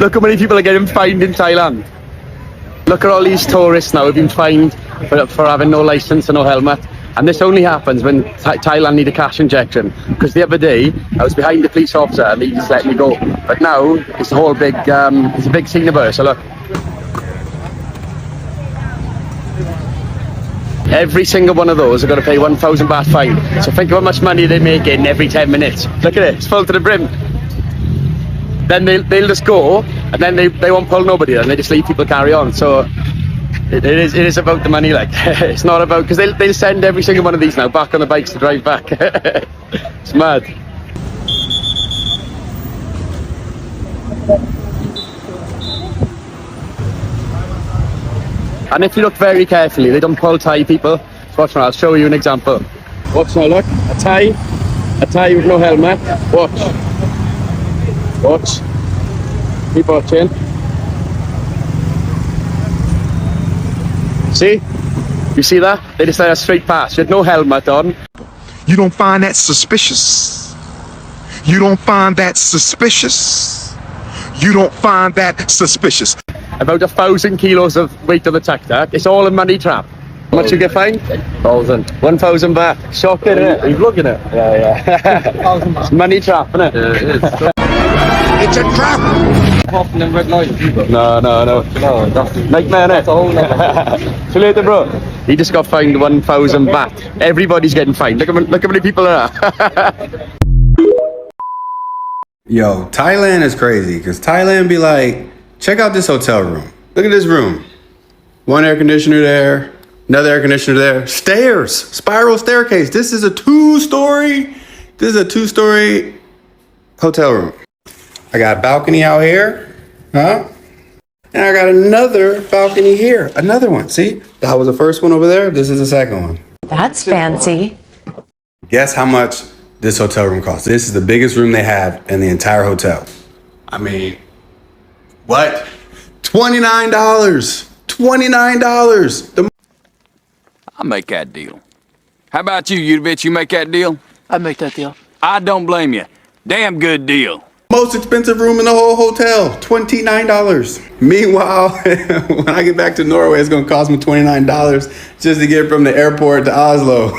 Look how many people are getting fined in Thailand. Look at all these tourists now who've been fined for having no license and no helmet. And this only happens when Thailand need a cash injection. Because the other day, I was behind the police officer and he just let me go. But now, it's a whole big, it's a big scene about it, so look. Every single one of those are going to pay 1,000 baht fine. So think of how much money they make in every 10 minutes. Look at it, it's full to the brim. Then they'll just go, and then they won't pull nobody, and they just leave people carry on. So it is about the money, like. It's not about, because they'll send every single one of these now back on the bikes to drive back. It's mad. And if you look very carefully, they don't pull Thai people. So watch now, I'll show you an example. Watch now, look, a Thai with no helmet. Watch. Watch. Keep watching. See? You see that? They just let us straight past with no helmet on. You don't find that suspicious? You don't find that suspicious? You don't find that suspicious? About 1,000 kilos of weight on the tuk-tuk. It's all a money trap. How much you get fined? 1,000. 1,000 baht. Shocking, isn't it? Are you looking at it? Yeah. It's money trap, isn't it? Yeah, it is. It's a trap! No, that's nightmare, innit? See you later, bro. He just got fined 1,000 baht. Everybody's getting fined. Look how many people there are. Yo, Thailand is crazy, because Thailand be like, check out this hotel room. Look at this room. One air conditioner there, another air conditioner there. Stairs, spiral staircase. This is a two-story hotel room. I got a balcony out here, huh? And I got another balcony here, another one. See, that was the first one over there. This is the second one. That's fancy. Guess how much this hotel room costs? This is the biggest room they have in the entire hotel. I mean, what? $29. $29. I'll make that deal. How about you bitch? You make that deal? I'd make that deal. I don't blame you. Damn good deal. Most expensive room in the whole hotel, $29. Meanwhile, when I get back to Norway, it's gonna cost me $29 just to get from the airport to Oslo.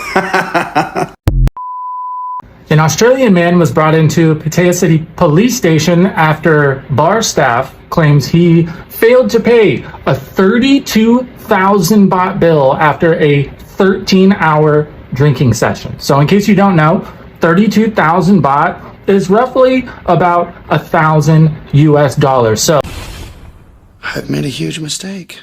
An Australian man was brought into Pattaya City Police Station after bar staff claims he failed to pay a 32,000 baht bill after a 13-hour drinking session. So in case you don't know, 32,000 baht is roughly about $1,000 US. So I've made a huge mistake.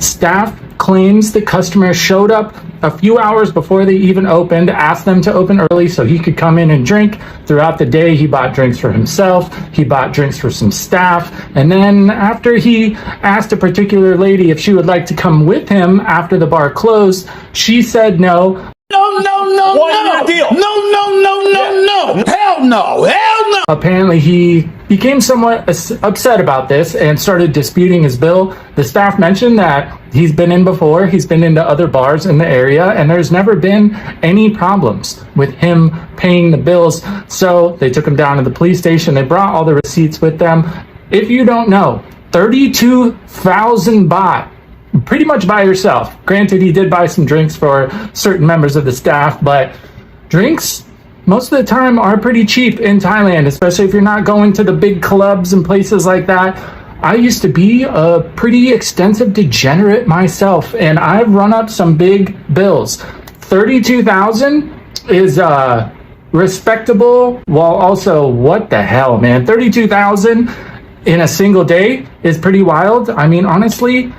staff claims the customer showed up a few hours before they even opened, asked them to open early so he could come in and drink. Throughout the day, he bought drinks for himself, he bought drinks for some staff, and then after he asked a particular lady if she would like to come with him after the bar closed, she said no. Hell no. Apparently he became somewhat upset about this and started disputing his bill. The staff mentioned that he's been in before, he's been into other bars in the area, and there's never been any problems with him paying the bills. So they took him down to the police station. They brought all the receipts with them. If you don't know, 32,000 baht, pretty much by yourself. Granted, he did buy some drinks for certain members of the staff, but drinks most of the time are pretty cheap in Thailand, especially if you're not going to the big clubs and places like that. I used to be a pretty extensive degenerate myself, and I've run up some big bills. 32,000 is respectable, while also, what the hell, man? 32,000 in a single day is pretty wild. I mean, honestly,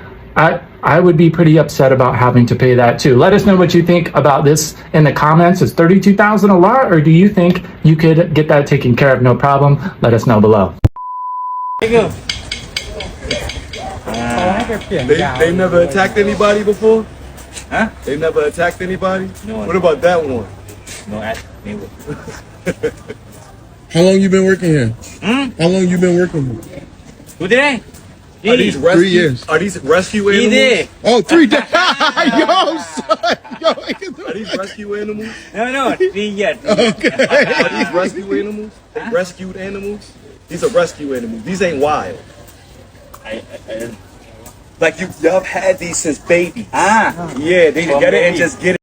I would be pretty upset about having to pay that too. Let us know what you think about this in the comments. Is 32,000 a lot, or do you think you could get that taken care of no problem? Let us know below. They never attacked anybody before? Huh? They never attacked anybody? No. What about that one? No, never. How long you been working here? How long you been working here? Today? Are these rescue, 3 years. Are these rescue animals? Oh, 3 days. Yo, son. Yo, Are these rescue animals? No, 3 years. Okay. Are these rescue animals? Rescued animals? These are rescue animals. These ain't wild. Like y'all have had these since babies. Yeah, they get it and just get it.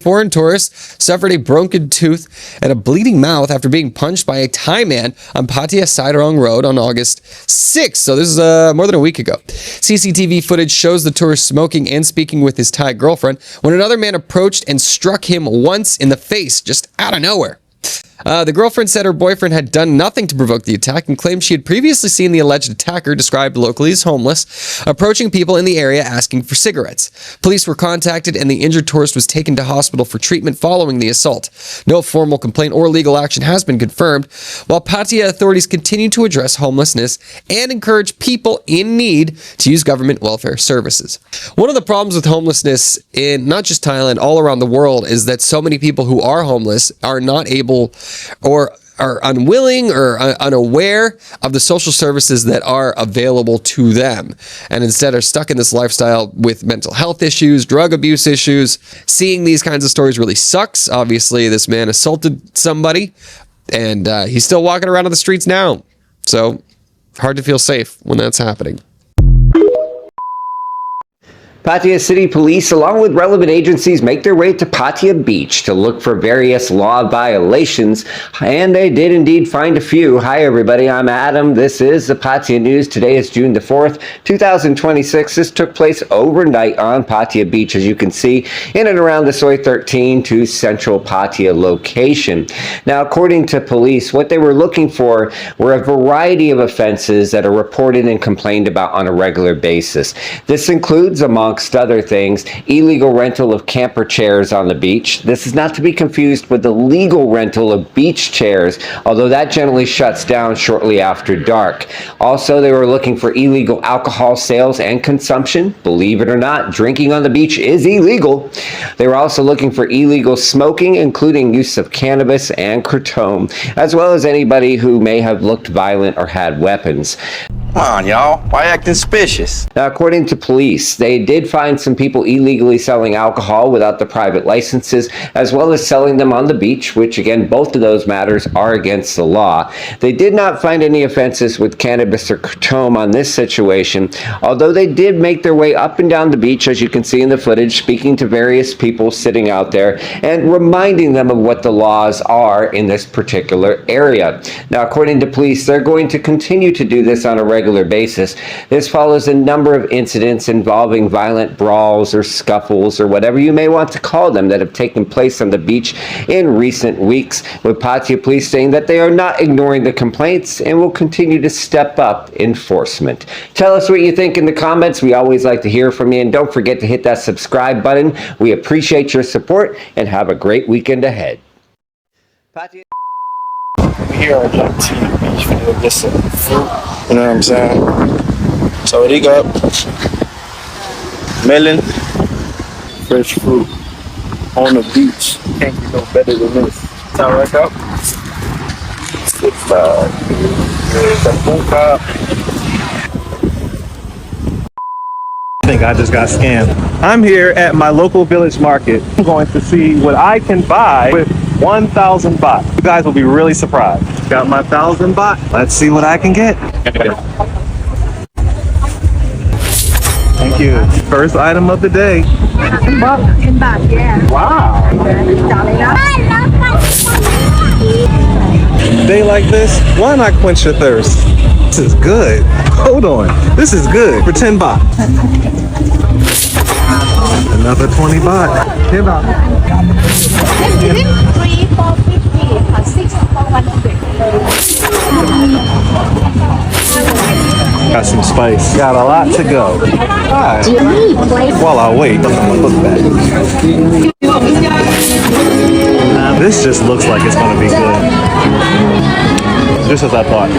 Foreign tourist suffered a broken tooth and a bleeding mouth after being punched by a Thai man on Pattaya City Road on August 6th. So this is more than a week ago. CCTV footage shows the tourist smoking and speaking with his Thai girlfriend when another man approached and struck him once in the face just out of nowhere. The girlfriend said her boyfriend had done nothing to provoke the attack and claimed she had previously seen the alleged attacker, described locally as homeless, approaching people in the area asking for cigarettes. Police were contacted and the injured tourist was taken to hospital for treatment following the assault. No formal complaint or legal action has been confirmed, while Pattaya authorities continue to address homelessness and encourage people in need to use government welfare services. One of the problems with homelessness in not just Thailand, all around the world, is that so many people who are homeless are not able or are unwilling or unaware of the social services that are available to them, and instead are stuck in this lifestyle with mental health issues, drug abuse issues. Seeing these kinds of stories really sucks. Obviously, this man assaulted somebody, and he's still walking around on the streets now. So, hard to feel safe when that's happening. Pattaya City Police, along with relevant agencies, make their way to Pattaya Beach to look for various law violations, and they did indeed find a few. Hi everybody, I'm Adam. This is the Pattaya News. Today is June the 4th, 2026. This took place overnight on Pattaya Beach, as you can see, in and around the Soi 13 to Central Pattaya location. Now, according to police, what they were looking for were a variety of offenses that are reported and complained about on a regular basis. This includes, amongst other things, illegal rental of camper chairs on the beach. This is not to be confused with the legal rental of beach chairs, although that generally shuts down shortly after dark. Also, they were looking for illegal alcohol sales and consumption. Believe it or not, drinking on the beach is illegal. They were also looking for illegal smoking, including use of cannabis and kratom, as well as anybody who may have looked violent or had weapons. Come on, y'all. Why acting suspicious? Now, according to police, they did find some people illegally selling alcohol without the private licenses, as well as selling them on the beach, which, again, both of those matters are against the law. They did not find any offenses with cannabis or kratom on this situation, although they did make their way up and down the beach, as you can see in the footage, speaking to various people sitting out there and reminding them of what the laws are in this particular area. Now, according to police, they're going to continue to do this on a regular basis. This follows a number of incidents involving violent brawls or scuffles or whatever you may want to call them that have taken place on the beach in recent weeks, with Pattaya Police saying that they are not ignoring the complaints and will continue to step up enforcement. Tell us what you think in the comments. We always like to hear from you, and don't forget to hit that subscribe button. We appreciate your support and have a great weekend ahead. Pattaya Here at Jack T Beach for get some fruit, you know what I'm saying? So they got melon, fresh fruit on the beach. Can't get no better than this. Sound right up? I think I just got scammed. I'm here at my local village market. I'm going to see what I can buy with 1,000 baht. You guys will be really surprised. Got my 1,000 baht. Let's see what I can get. Thank you. First item of the day. 10 baht, yeah. Wow. Day like this, why not quench your thirst? This is good. Hold on. This is good for 10 baht. Another 20 baht. 10 baht. 3 for 50, 6 for 100. Got some spice. Got a lot to go. Alright. While I wait, I'm gonna look back. This just looks like it's gonna be good. Just as I thought.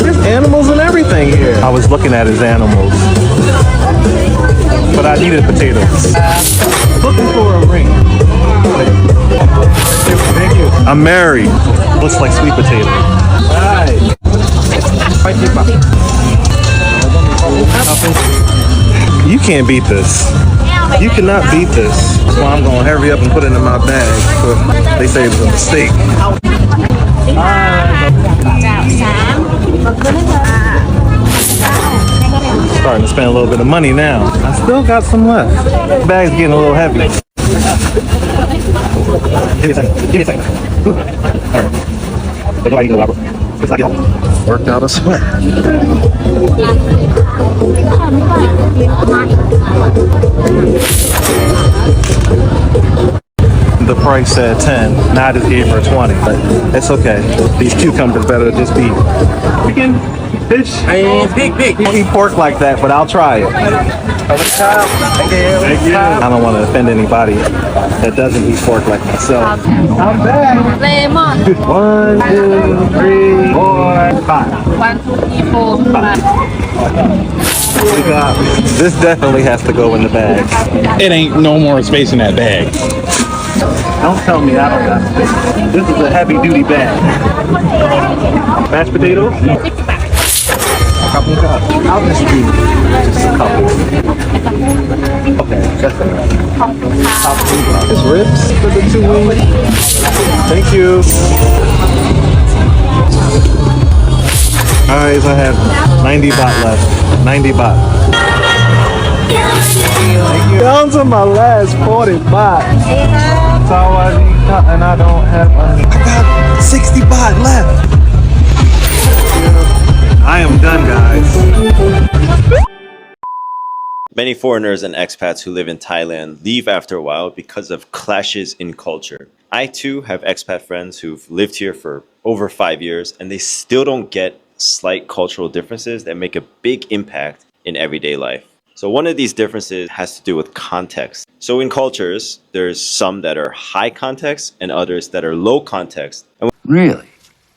There's animals and everything here. I was looking at his animals, but I needed potatoes. Looking for a ring. Thank you. I'm married. Looks like sweet potato. Alright. You can't beat this. You cannot beat this. So I'm gonna hurry up and put it in my bag. But they say it was a mistake. Alright. Starting to spend a little bit of money now. I still got some left. The bag's getting a little heavy. Give me a second. Give me a second. All right. Worked out a sweat. The price said 10. Now I just gave her 20, but it's okay. These cucumbers better just be chicken, fish. Pig. I don't eat pork like that, but I'll try it. Thank you. I don't want to offend anybody that doesn't eat pork like myself. I'm back. Lemon. 1, 2, 3, 4, 5. 1, 2, 3, 4, 5. This definitely has to go in the bag. It ain't no more space in that bag. Don't tell me I don't got space. This is a heavy duty bag. Mashed potatoes? A couple of cups. I'll just do just a couple. Okay, that's enough. This ribs for the 2 wings. Thank you. Alright, so I have 90 baht left. 90 baht. Down to my last 40 baht. That's all I need, and I don't have money. I got 60 baht left. I am done, guys. Many foreigners and expats who live in Thailand leave after a while because of clashes in culture. I too have expat friends who've lived here for over 5 years and they still don't get slight cultural differences that make a big impact in everyday life. So one of these differences has to do with context. So in cultures, there's some that are high context and others that are low context. And really?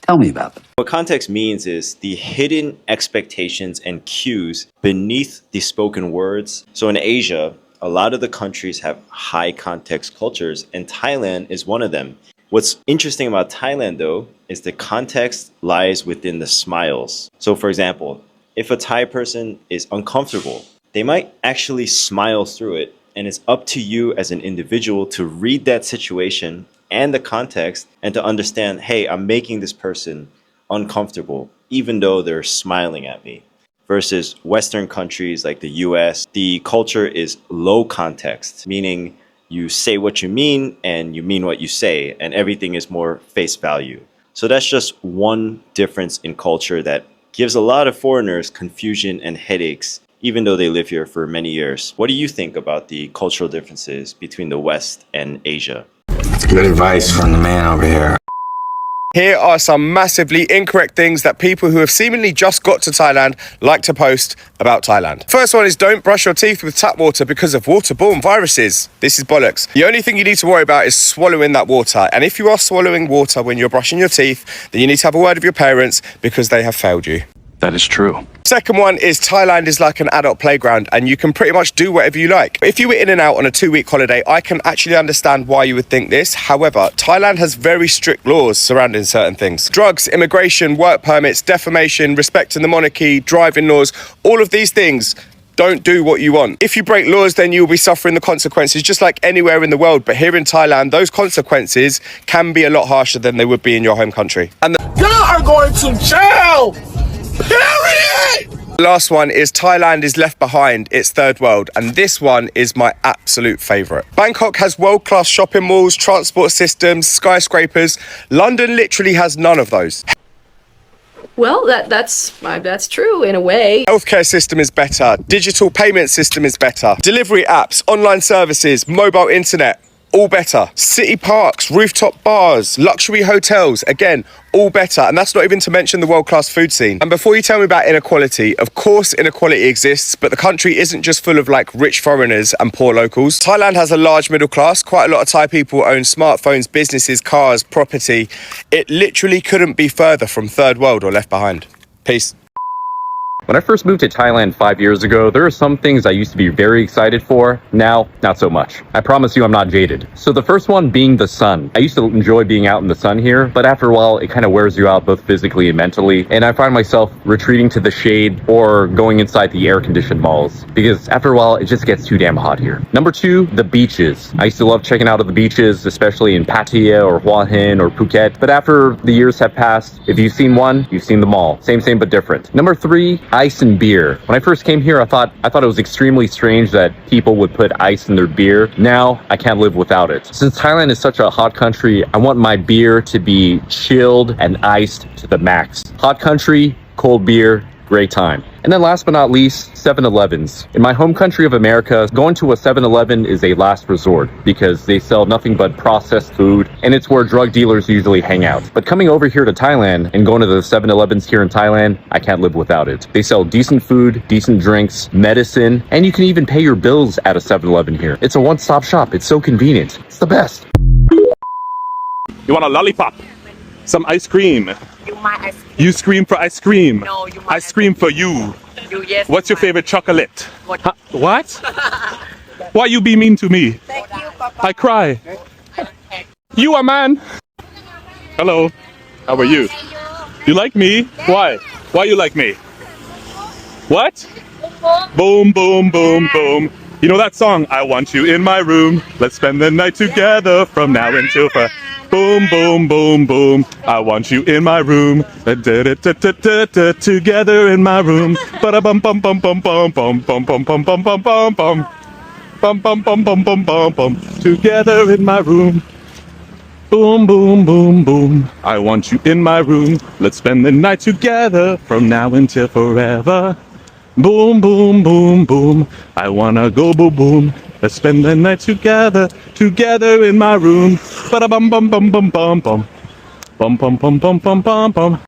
Tell me about them. what context means is the hidden expectations and cues beneath the spoken words. So in Asia, a lot of the countries have high context cultures and Thailand is one of them. What's interesting about Thailand though, is the context lies within the smiles. So for example, if a Thai person is uncomfortable, they might actually smile through it, and it's up to you as an individual to read that situation and the context and to understand, hey, I'm making this person uncomfortable even though they're smiling at me. Versus Western countries like the US, the culture is low context, meaning you say what you mean and you mean what you say, and everything is more face value. So that's just one difference in culture that gives a lot of foreigners confusion and headaches even though they live here for many years. What do you think about the cultural differences between the West and Asia? It's good advice from the man over here. Here are some massively incorrect things that people who have seemingly just got to Thailand like to post about Thailand. First one is don't brush your teeth with tap water because of waterborne viruses. This is bollocks. The only thing you need to worry about is swallowing that water. And if you are swallowing water when you're brushing your teeth, then you need to have a word with your parents because they have failed you. That is true. Second one is Thailand is like an adult playground and you can pretty much do whatever you like. If you were in and out on a 2-week holiday, I can actually understand why you would think this. However, Thailand has very strict laws surrounding certain things. Drugs, immigration, work permits, defamation, respecting the monarchy, driving laws, all of these things. Don't do what you want. If you break laws, then you'll be suffering the consequences just like anywhere in the world. But here in Thailand, those consequences can be a lot harsher than they would be in your home country. And Y'all are going to jail! Period! the last one is Thailand is left behind. It's third world. And this one is my absolute favourite. Bangkok has world-class shopping malls, transport systems, skyscrapers. London literally has none of those. Well, that's true in a way. Healthcare system is better. Digital payment system is better. Delivery apps, online services, mobile internet, all better. City parks, rooftop bars, luxury hotels, again, all better. And that's not even to mention the world-class food scene. And before you tell me about inequality, of course inequality exists, but the country isn't just full of like rich foreigners and poor locals. Thailand has a large middle class. Quite a lot of Thai people own smartphones, businesses, cars, property. It literally couldn't be further from third world or left behind. Peace. When I first moved to Thailand 5 years ago, there are some things I used to be very excited for. Now, not so much. I promise you I'm not jaded. So the first one being the sun. I used to enjoy being out in the sun here, but after a while, it kind of wears you out both physically and mentally. And I find myself retreating to the shade or going inside the air-conditioned malls because after a while, it just gets too damn hot here. Number 2, the beaches. I used to love checking out of the beaches, especially in Pattaya or Hua Hin or Phuket. But after the years have passed, if you've seen one, you've seen them all. Same but different. Number 3, ice and beer. When I first came here, I thought it was extremely strange that people would put ice in their beer. Now, I can't live without it. Since Thailand is such a hot country, I want my beer to be chilled and iced to the max. Hot country, cold beer, great time. And then last but not least, 7-Elevens. In my home country of America, going to a 7-Eleven is a last resort because they sell nothing but processed food and it's where drug dealers usually hang out. But coming over here to Thailand and going to the 7-Elevens here in Thailand, I can't live without it. They sell decent food, decent drinks, medicine, and you can even pay your bills at a 7-Eleven here. It's a one-stop shop. It's so convenient. It's the best. You want a lollipop? Some ice cream? You want ice cream? You scream for ice cream? No, you want I scream for you. Yes. What's your favorite chocolate? What? Huh? What? Why you be mean to me? Thank you, Papa. I cry. You a man. Hello. How are you? You like me? Why? Why you like me? What? Boom, boom, boom, boom. You know that song? I want you in my room. Let's spend the night together from now until for. Boom, boom, boom, boom. I want you in my room. Together in my room. Ba-da-bum, bum, bum, bum, bum, bum, bum, bum, bum, bum, bum, bum, bum. Bum, bum, bum, bum, bum, bum, bum. Together in my room. Boom, boom, boom, boom. I want you in my room. Let's spend the night together from now until forever. Boom, boom, boom, boom. I wanna go boom, boom. Let's spend the night together in my room. Ba bum bum bum bum bum bum. Bum bum bum bum bum bum bum.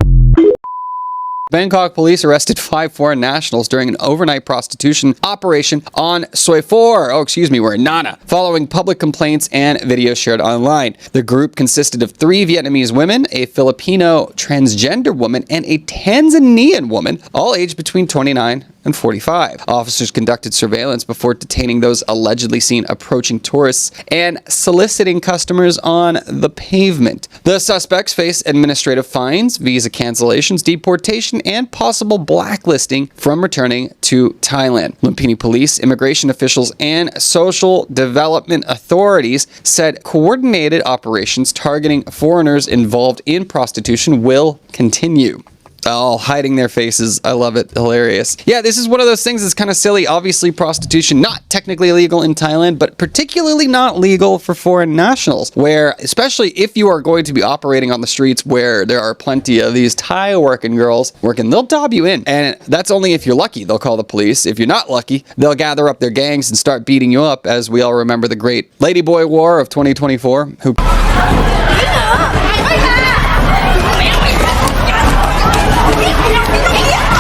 Bangkok police arrested 5 foreign nationals during an overnight prostitution operation on Soi 4. We're in Nana. Following public complaints and videos shared online. The group consisted of 3 Vietnamese women, a Filipino transgender woman, and a Tanzanian woman, all aged between 29 and 45. Officers conducted surveillance before detaining those allegedly seen approaching tourists and soliciting customers on the pavement. The suspects face administrative fines, visa cancellations, deportation, and possible blacklisting from returning to Thailand. Lumpini Police, immigration officials, and social development authorities said coordinated operations targeting foreigners involved in prostitution will continue. All hiding their faces. I love it. Hilarious. Yeah, this is one of those things that's kind of silly. Obviously, prostitution not technically illegal in Thailand, but particularly not legal for foreign nationals, where, especially if you are going to be operating on the streets where there are plenty of these Thai working girls working, they'll dob you in. And that's only if you're lucky. They'll call the police. If you're not lucky, they'll gather up their gangs and start beating you up, as we all remember the great Ladyboy War of 2024, who...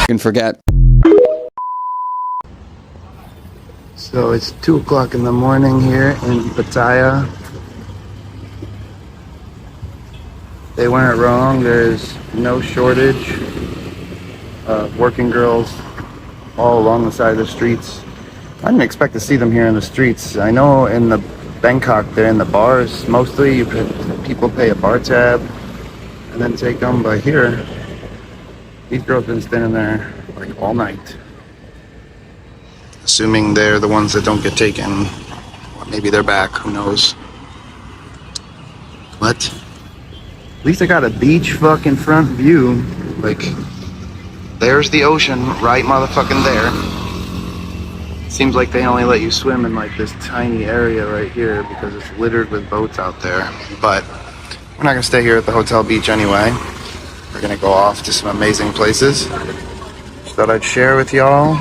can forget. So it's 2 o'clock in the morning here in Pattaya. They weren't wrong. There's no shortage of working girls all along the side of the streets. I didn't expect to see them here in the streets. I know in the Bangkok they're in the bars mostly. People pay a bar tab and then take them, but here these girls been standing there like all night. Assuming they're the ones that don't get taken. Or maybe they're back, who knows. What? At least I got a beach fucking front view. Like, there's the ocean right motherfucking there. Seems like they only let you swim in like this tiny area right here because it's littered with boats out there. But we're not gonna stay here at the hotel beach anyway. We're gonna go off to some amazing places. Thought I'd share with y'all.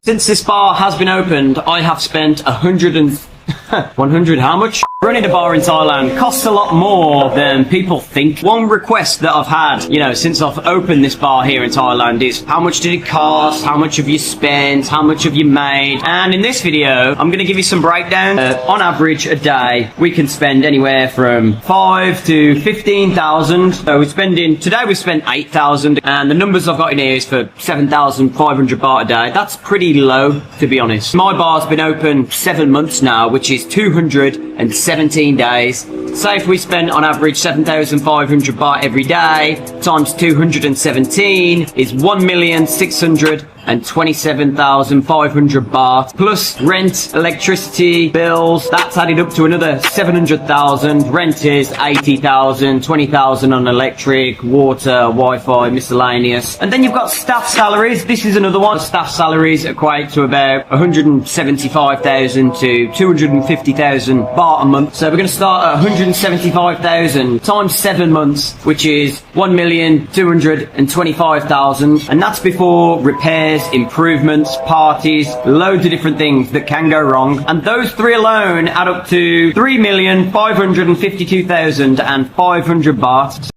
Since this bar has been opened, I have spent 100 how much? Running a bar in Thailand costs a lot more than people think. One request that I've had, you know, since I've opened this bar here in Thailand is how much did it cost? How much have you spent? How much have you made? And in this video, I'm going to give you some breakdown. On average, a day, we can spend anywhere from 5 to 15,000. So today we spent 8,000, and the numbers I've got in here is for 7,500 baht a day. That's pretty low, to be honest. My bar's been open 7 months now, which is 217 days. Say if we spend on average 7,500 baht every day times 217 is 1,627,500 baht plus rent, electricity, bills. That's added up to another 700,000. Rent is 80,000, 20,000 on electric, water, Wi-Fi, miscellaneous. And then you've got staff salaries. This is another one. Staff salaries equate to about 175,000 to 250,000 baht a month. So we're going to start at 175,000 times 7 months, which is 1,225,000, and that's before repairs, improvements, parties, loads of different things that can go wrong. And those three alone add up to 3,552,500 baht.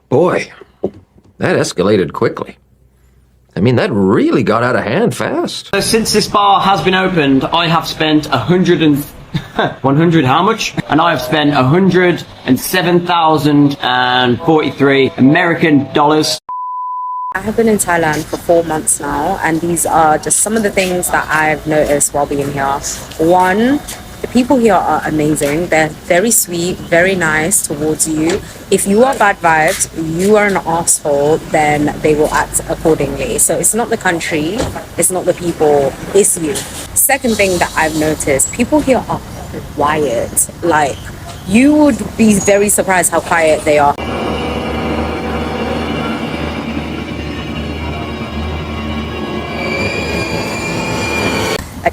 Boy, that escalated quickly. I mean, that really got out of hand fast. So since this bar has been opened, I have spent 100 how much? And I have spent 107,043 American dollars. I have been in Thailand for 4 months now, and these are just some of the things that I've noticed while being here. One, the people here are amazing. They're very sweet, very nice towards you. If you are bad vibes, you are an asshole, then they will act accordingly. So it's not the country, it's not the people, it's you. Second thing that I've noticed, people here are quiet. Like, you would be very surprised how quiet they are.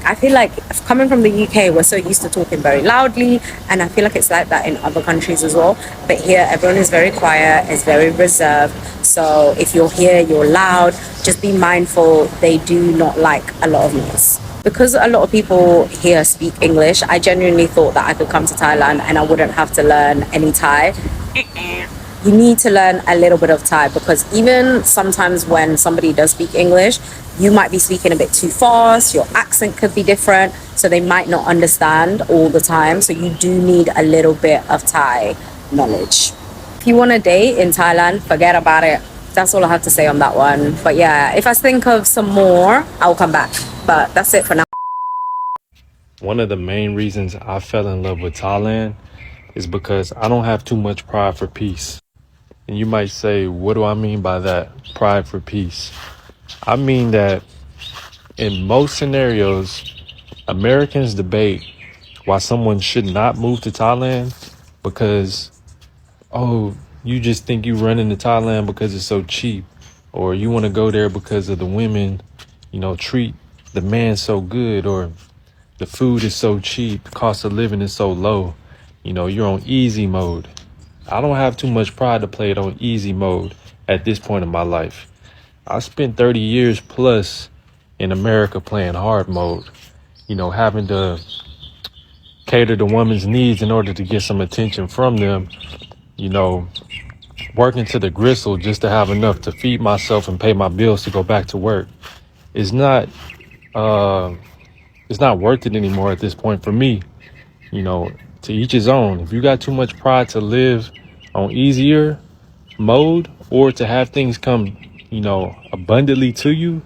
I feel like coming from the UK, we're so used to talking very loudly, and I feel like it's like that in other countries as well. But here, everyone is very quiet, is very reserved. So if you're here, you're loud, just be mindful. They do not like a lot of noise. Because a lot of people here speak English, I genuinely thought that I could come to Thailand and I wouldn't have to learn any Thai. You need to learn a little bit of Thai, because even sometimes when somebody does speak English, you might be speaking a bit too fast, your accent could be different, so they might not understand all the time. So you do need a little bit of Thai knowledge. If you want a date in Thailand, forget about it. That's all I have to say on that one. But yeah, if I think of some more, I'll come back. But that's it for now. One of the main reasons I fell in love with Thailand is because I don't have too much pride for peace. And you might say, what do I mean by that? Pride for peace. I mean that in most scenarios, Americans debate why someone should not move to Thailand because, oh, you just think you run into Thailand because it's so cheap, or you want to go there because of the women, you know, treat the man so good, or the food is so cheap, the cost of living is so low, you know, you're on easy mode. I don't have too much pride to play it on easy mode at this point in my life. I spent 30 years plus in America playing hard mode, you know, having to cater to women's needs in order to get some attention from them, you know, working to the gristle just to have enough to feed myself and pay my bills to go back to work. It's not worth it anymore at this point for me. You know, to each his own. If you got too much pride to live on easier mode or to have things come, you know, abundantly to you,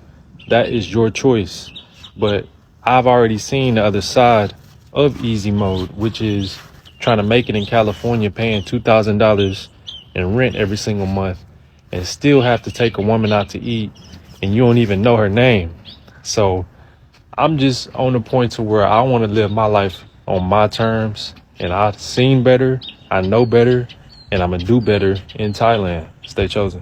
that is your choice. But I've already seen the other side of easy mode, which is trying to make it in California, paying $2,000 in rent every single month and still have to take a woman out to eat and you don't even know her name. So I'm just on the point to where I want to live my life on my terms, and I've seen better, I know better, and I'm gonna do better in Thailand. Stay chosen.